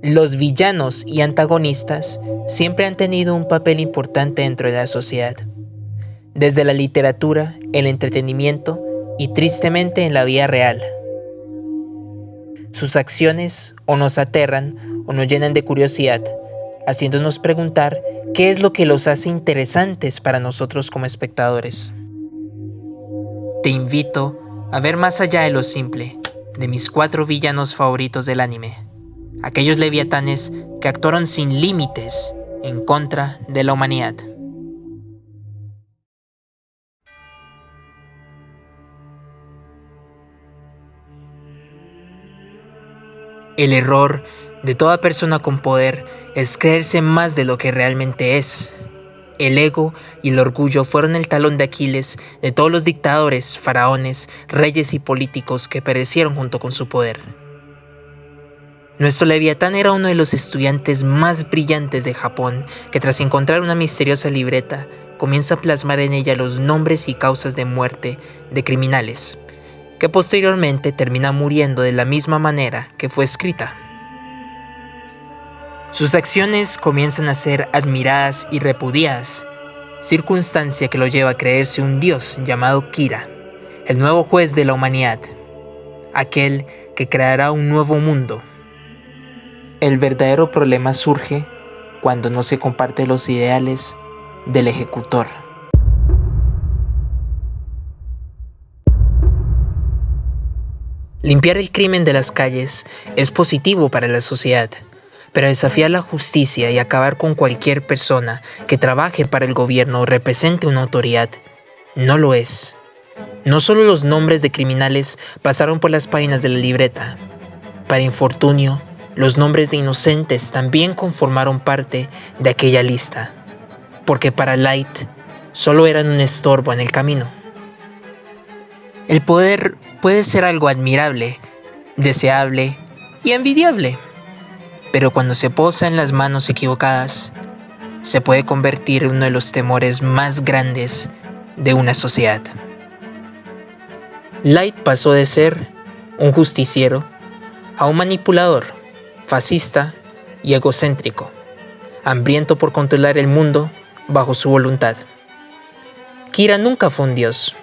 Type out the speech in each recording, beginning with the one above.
Los villanos y antagonistas siempre han tenido un papel importante dentro de la sociedad, desde la literatura, el entretenimiento y tristemente en la vida real. Sus acciones o nos aterran o nos llenan de curiosidad, haciéndonos preguntar qué es lo que los hace interesantes para nosotros como espectadores. Te invito a ver más allá de lo simple, de mis 4 villanos favoritos del anime, aquellos leviatanes que actuaron sin límites en contra de la humanidad. El error de toda persona con poder es creerse más de lo que realmente es. El ego y el orgullo fueron el talón de Aquiles de todos los dictadores, faraones, reyes y políticos que perecieron junto con su poder. Nuestro Leviatán era uno de los estudiantes más brillantes de Japón, que tras encontrar una misteriosa libreta, comienza a plasmar en ella los nombres y causas de muerte de criminales, que posteriormente termina muriendo de la misma manera que fue escrita. Sus acciones comienzan a ser admiradas y repudiadas, circunstancia que lo lleva a creerse un dios llamado Kira, el nuevo juez de la humanidad, aquel que creará un nuevo mundo. El verdadero problema surge cuando no se comparten los ideales del ejecutor. Limpiar el crimen de las calles es positivo para la sociedad, pero desafiar la justicia y acabar con cualquier persona que trabaje para el gobierno o represente una autoridad no lo es. No solo los nombres de criminales pasaron por las páginas de la libreta. Para infortunio, los nombres de inocentes también conformaron parte de aquella lista, porque para Light solo eran un estorbo en el camino. El poder puede ser algo admirable, deseable y envidiable, pero cuando se posa en las manos equivocadas, se puede convertir en uno de los temores más grandes de una sociedad. Light pasó de ser un justiciero a un manipulador, fascista y egocéntrico, hambriento por controlar el mundo bajo su voluntad. Kira nunca fue un dios,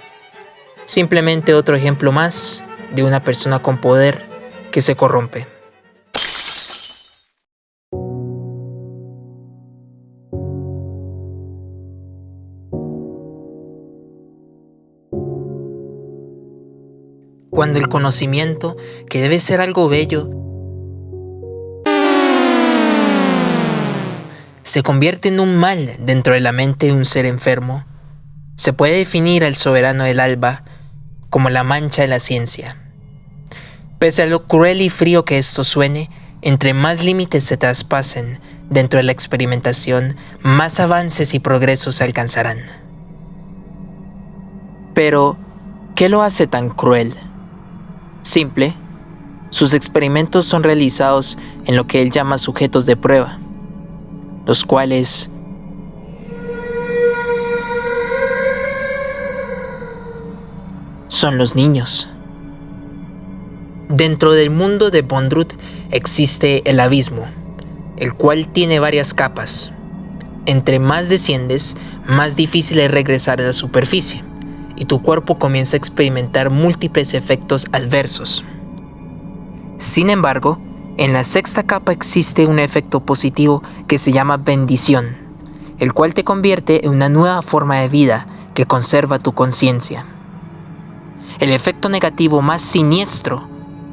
simplemente otro ejemplo más de una persona con poder que se corrompe. Cuando el conocimiento, que debe ser algo bello, se convierte en un mal dentro de la mente de un ser enfermo, se puede definir al soberano del alba como la mancha de la ciencia. Pese a lo cruel y frío que esto suene, entre más límites se traspasen dentro de la experimentación, más avances y progresos se alcanzarán. Pero, ¿qué lo hace tan cruel? Simple, sus experimentos son realizados en lo que él llama sujetos de prueba, los cuales son los niños. Dentro del mundo de Bondrewd existe el abismo, el cual tiene varias capas. Entre más desciendes, más difícil es regresar a la superficie, y tu cuerpo comienza a experimentar múltiples efectos adversos. Sin embargo, en la 6ª capa existe un efecto positivo que se llama bendición, el cual te convierte en una nueva forma de vida que conserva tu conciencia. El efecto negativo más siniestro,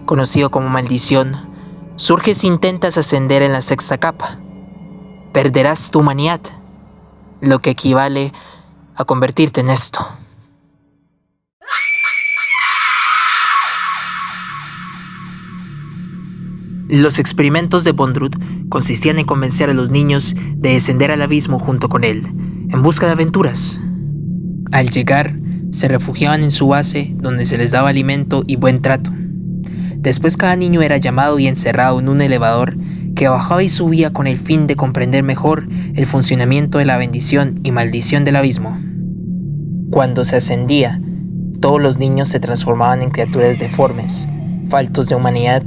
conocido como maldición, surge si intentas ascender en la 6ª capa. Perderás tu humanidad, lo que equivale a convertirte en esto. Los experimentos de Bondrewd consistían en convencer a los niños de descender al abismo junto con él, en busca de aventuras. Al llegar, se refugiaban en su base, donde se les daba alimento y buen trato. Después cada niño era llamado y encerrado en un elevador que bajaba y subía con el fin de comprender mejor el funcionamiento de la bendición y maldición del abismo. Cuando se ascendía, todos los niños se transformaban en criaturas deformes, faltos de humanidad,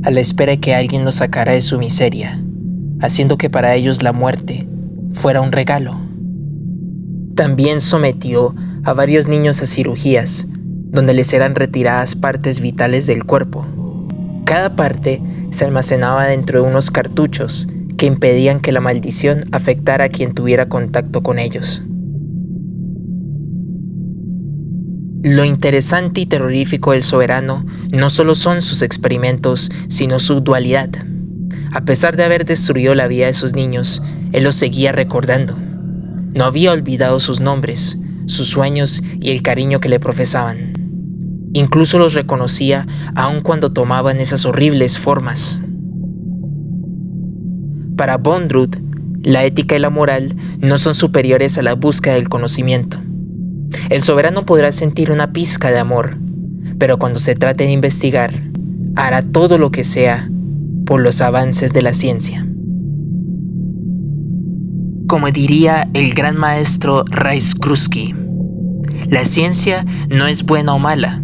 a la espera de que alguien los sacara de su miseria, haciendo que para ellos la muerte fuera un regalo. También sometió a varios niños a cirugías, donde les eran retiradas partes vitales del cuerpo. Cada parte se almacenaba dentro de unos cartuchos que impedían que la maldición afectara a quien tuviera contacto con ellos. Lo interesante y terrorífico del soberano no solo son sus experimentos, sino su dualidad. A pesar de haber destruido la vida de sus niños, él los seguía recordando. No había olvidado sus nombres, sus sueños y el cariño que le profesaban. Incluso los reconocía aun cuando tomaban esas horribles formas. Para Bondrewd, la ética y la moral no son superiores a la búsqueda del conocimiento. El soberano podrá sentir una pizca de amor, pero cuando se trate de investigar, hará todo lo que sea por los avances de la ciencia. Como diría el gran maestro Rajskruski, la ciencia no es buena o mala,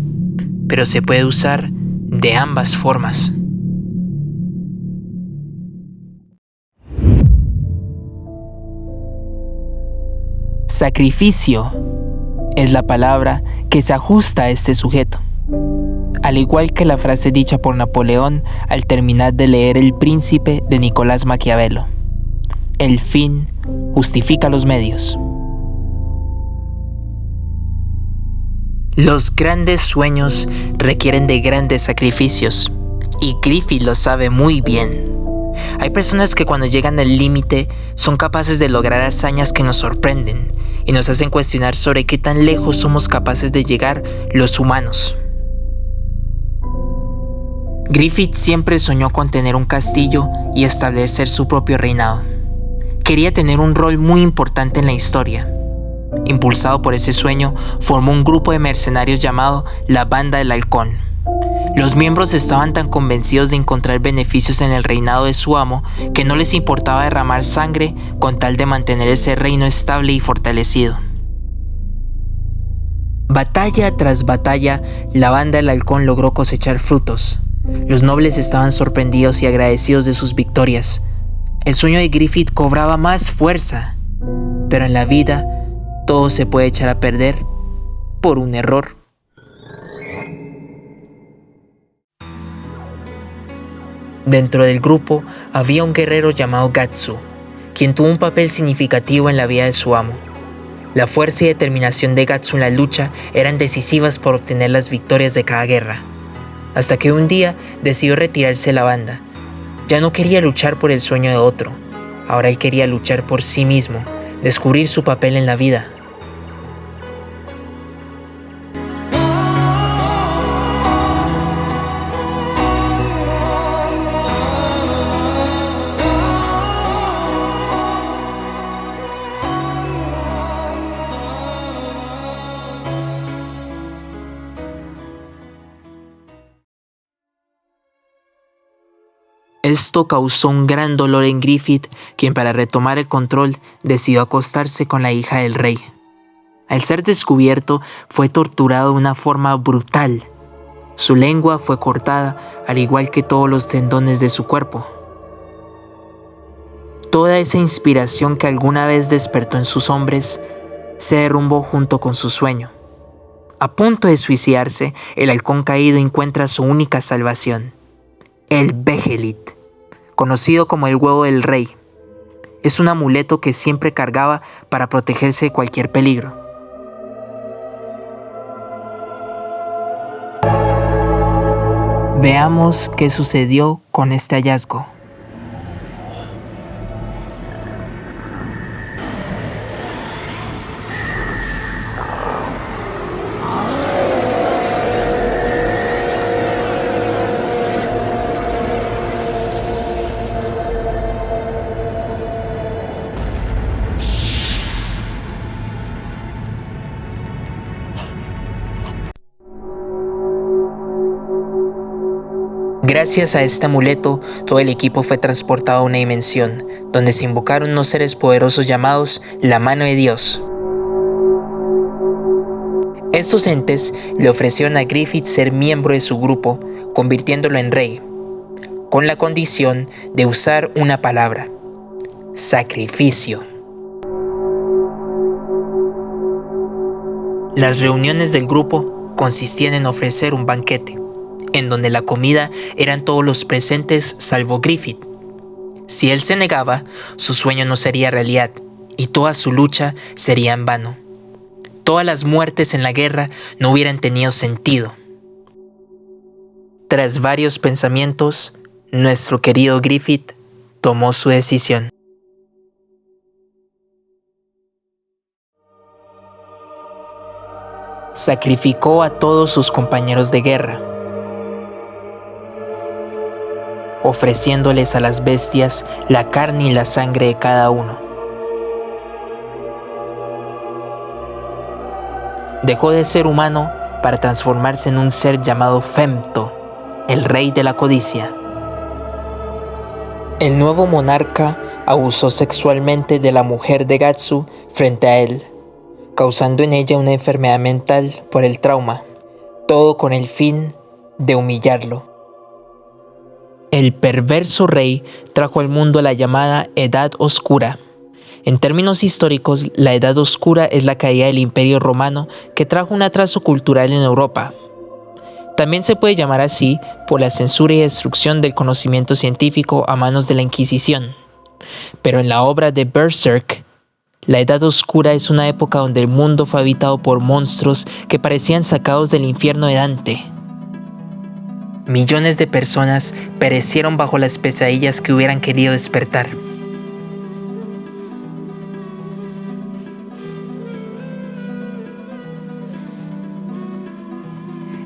pero se puede usar de ambas formas. Sacrificio es la palabra que se ajusta a este sujeto, al igual que la frase dicha por Napoleón al terminar de leer El Príncipe de Nicolás Maquiavelo: el fin justifica los medios. Los grandes sueños requieren de grandes sacrificios, y Griffith lo sabe muy bien. Hay personas que cuando llegan al límite son capaces de lograr hazañas que nos sorprenden y nos hacen cuestionar sobre qué tan lejos somos capaces de llegar los humanos. Griffith siempre soñó con tener un castillo y establecer su propio reinado. Quería tener un rol muy importante en la historia. Impulsado por ese sueño, formó un grupo de mercenarios llamado la Banda del Halcón. Los miembros estaban tan convencidos de encontrar beneficios en el reinado de su amo que no les importaba derramar sangre con tal de mantener ese reino estable y fortalecido. Batalla tras batalla, la Banda del Halcón logró cosechar frutos. Los nobles estaban sorprendidos y agradecidos de sus victorias. El sueño de Griffith cobraba más fuerza, pero en la vida todo se puede echar a perder por un error. Dentro del grupo había un guerrero llamado Gatsu, quien tuvo un papel significativo en la vida de su amo. La fuerza y determinación de Gatsu en la lucha eran decisivas por obtener las victorias de cada guerra, hasta que un día decidió retirarse de la banda. Ya no quería luchar por el sueño de otro, ahora él quería luchar por sí mismo, descubrir su papel en la vida. Esto causó un gran dolor en Griffith, quien para retomar el control decidió acostarse con la hija del rey. Al ser descubierto, fue torturado de una forma brutal. Su lengua fue cortada, al igual que todos los tendones de su cuerpo. Toda esa inspiración que alguna vez despertó en sus hombres se derrumbó junto con su sueño. A punto de suicidarse, el halcón caído encuentra su única salvación: el Behelit, conocido como el huevo del rey. Es un amuleto que siempre cargaba para protegerse de cualquier peligro. Veamos qué sucedió con este hallazgo. Gracias a este amuleto, todo el equipo fue transportado a una dimensión, donde se invocaron unos seres poderosos llamados la Mano de Dios. Estos entes le ofrecieron a Griffith ser miembro de su grupo, convirtiéndolo en rey. con la condición de usar una palabra: sacrificio. Las reuniones del grupo consistían en ofrecer un banquete, en donde la comida eran todos los presentes salvo Griffith. Si él se negaba, su sueño no sería realidad y toda su lucha sería en vano. Todas las muertes en la guerra no hubieran tenido sentido. Tras varios pensamientos, nuestro querido Griffith tomó su decisión. Sacrificó a todos sus compañeros de guerra, ofreciéndoles a las bestias la carne y la sangre de cada uno. Dejó de ser humano para transformarse en un ser llamado Femto, el rey de la codicia. El nuevo monarca abusó sexualmente de la mujer de Gatsu frente a él, causando en ella una enfermedad mental por el trauma, todo con el fin de humillarlo. El perverso rey trajo al mundo la llamada Edad Oscura. En términos históricos, la Edad Oscura es la caída del Imperio Romano que trajo un atraso cultural en Europa. También se puede llamar así por la censura y destrucción del conocimiento científico a manos de la Inquisición. Pero en la obra de Berserk, la Edad Oscura es una época donde el mundo fue habitado por monstruos que parecían sacados del infierno de Dante. Millones de personas perecieron bajo las pesadillas que hubieran querido despertar.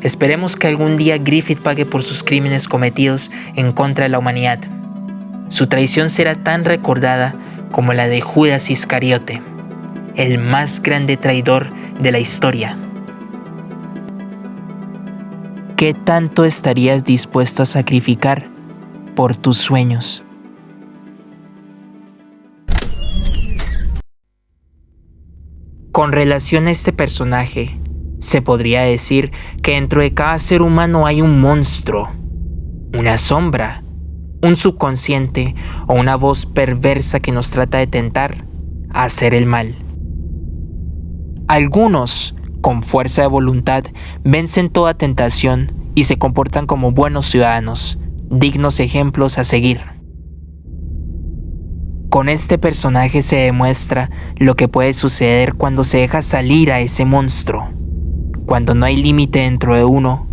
Esperemos que algún día Griffith pague por sus crímenes cometidos en contra de la humanidad. Su traición será tan recordada como la de Judas Iscariote, el más grande traidor de la historia. ¿Qué tanto estarías dispuesto a sacrificar por tus sueños? Con relación a este personaje, se podría decir que dentro de cada ser humano hay un monstruo, una sombra, un subconsciente o una voz perversa que nos trata de tentar a hacer el mal. Algunos, con fuerza de voluntad, vencen toda tentación y se comportan como buenos ciudadanos, dignos ejemplos a seguir. Con este personaje se demuestra lo que puede suceder cuando se deja salir a ese monstruo, cuando no hay límite dentro de uno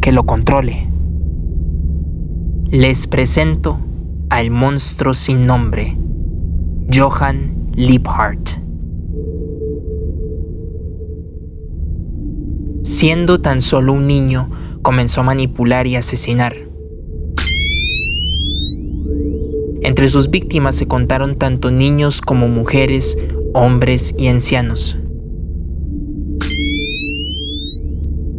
que lo controle. Les presento al monstruo sin nombre, Johann Liebhardt. Siendo tan solo un niño, comenzó a manipular y asesinar. Entre sus víctimas se contaron tanto niños como mujeres, hombres y ancianos.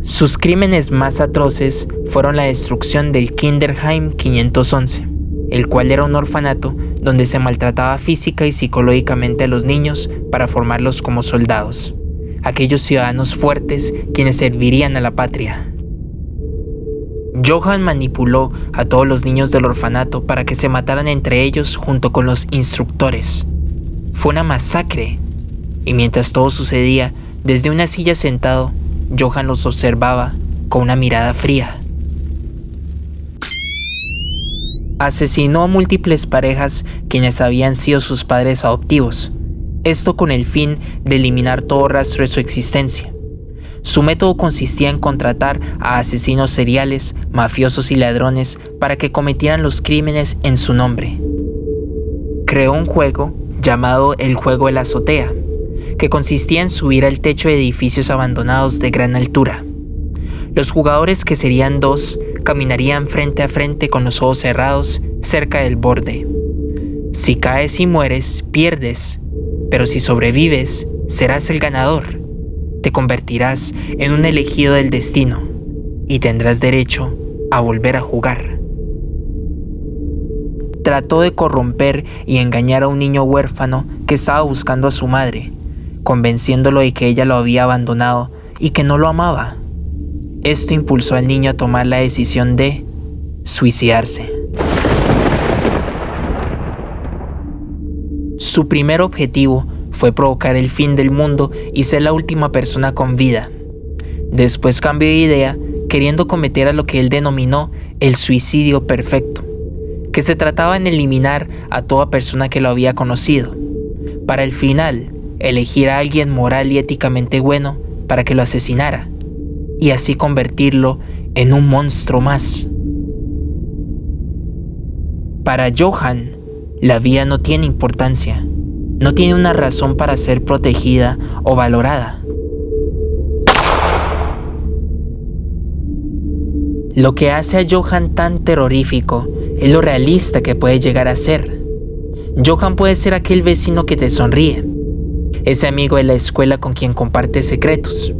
Sus crímenes más atroces fueron la destrucción del Kinderheim 511, el cual era un orfanato donde se maltrataba física y psicológicamente a los niños para formarlos como soldados, aquellos ciudadanos fuertes quienes servirían a la patria. Johann manipuló a todos los niños del orfanato para que se mataran entre ellos junto con los instructores. Fue una masacre, y mientras todo sucedía, desde una silla sentado, Johann los observaba con una mirada fría. Asesinó a múltiples parejas quienes habían sido sus padres adoptivos, esto con el fin de eliminar todo rastro de su existencia. Su método consistía en contratar a asesinos seriales, mafiosos y ladrones para que cometieran los crímenes en su nombre. Creó un juego llamado el juego de la azotea, que consistía en subir al techo de edificios abandonados de gran altura. Los jugadores, que serían dos, caminarían frente a frente con los ojos cerrados cerca del borde. Si caes y mueres, pierdes, pero si sobrevives, serás el ganador. Te convertirás en un elegido del destino y tendrás derecho a volver a jugar. Trató de corromper y engañar a un niño huérfano que estaba buscando a su madre, convenciéndolo de que ella lo había abandonado y que no lo amaba. Esto impulsó al niño a tomar la decisión de suicidarse. Su primer objetivo fue provocar el fin del mundo y ser la última persona con vida. Después cambió de idea, queriendo cometer a lo que él denominó el suicidio perfecto, que se trataba en eliminar a toda persona que lo había conocido, para al final elegir a alguien moral y éticamente bueno para que lo asesinara, y así convertirlo en un monstruo más. Para Johann, la vida no tiene importancia, no tiene una razón para ser protegida o valorada. Lo que hace a Johann tan terrorífico es lo realista que puede llegar a ser. Johann puede ser aquel vecino que te sonríe, ese amigo de la escuela con quien compartes secretos,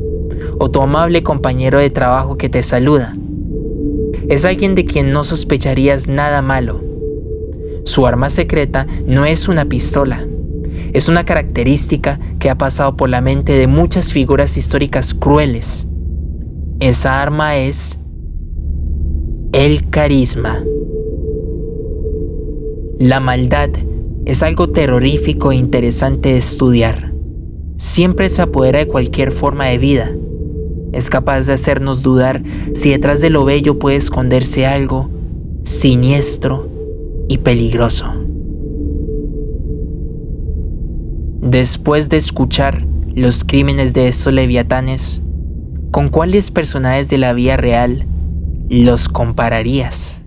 o tu amable compañero de trabajo que te saluda. Es alguien de quien no sospecharías nada malo. Su arma secreta no es una pistola, es una característica que ha pasado por la mente de muchas figuras históricas crueles. Esa arma es el carisma. La maldad es algo terrorífico e interesante de estudiar. Siempre se apodera de cualquier forma de vida. Es capaz de hacernos dudar si detrás de lo bello puede esconderse algo siniestro y peligroso. Después de escuchar los crímenes de estos leviatanes, ¿con cuáles personajes de la vida real los compararías?